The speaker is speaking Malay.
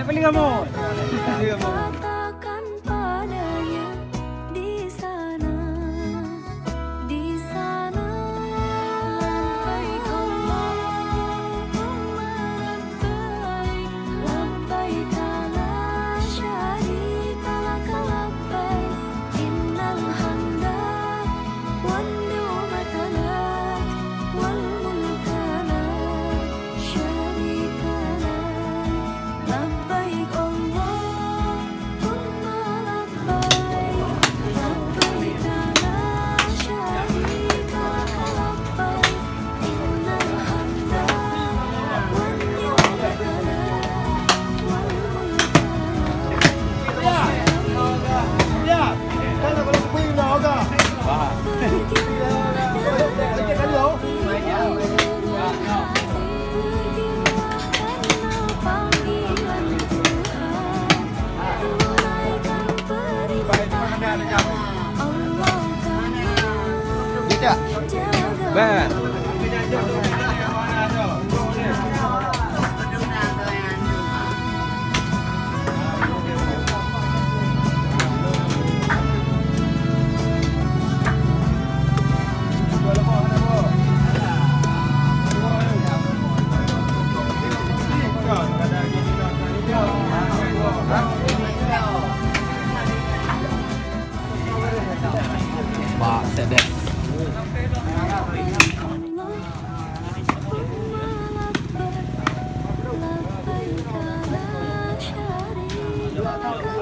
beli kamu. Katakan padanya di sana, di sana. Labbaik Allahumma labbaik, labbaik la syarika lak labbaik, innal hamda wan ni'mata lak wal mulka la syarika lak. Labbaik Allahumma labbaik, labbaik la syarika lak labbaik, innal hamda wan ni'mata lak wal mulka la Ya. Kan kalau kuih dah agak. Sikit kali tau. Tidak. Ben. Pak, sedek. Labbaik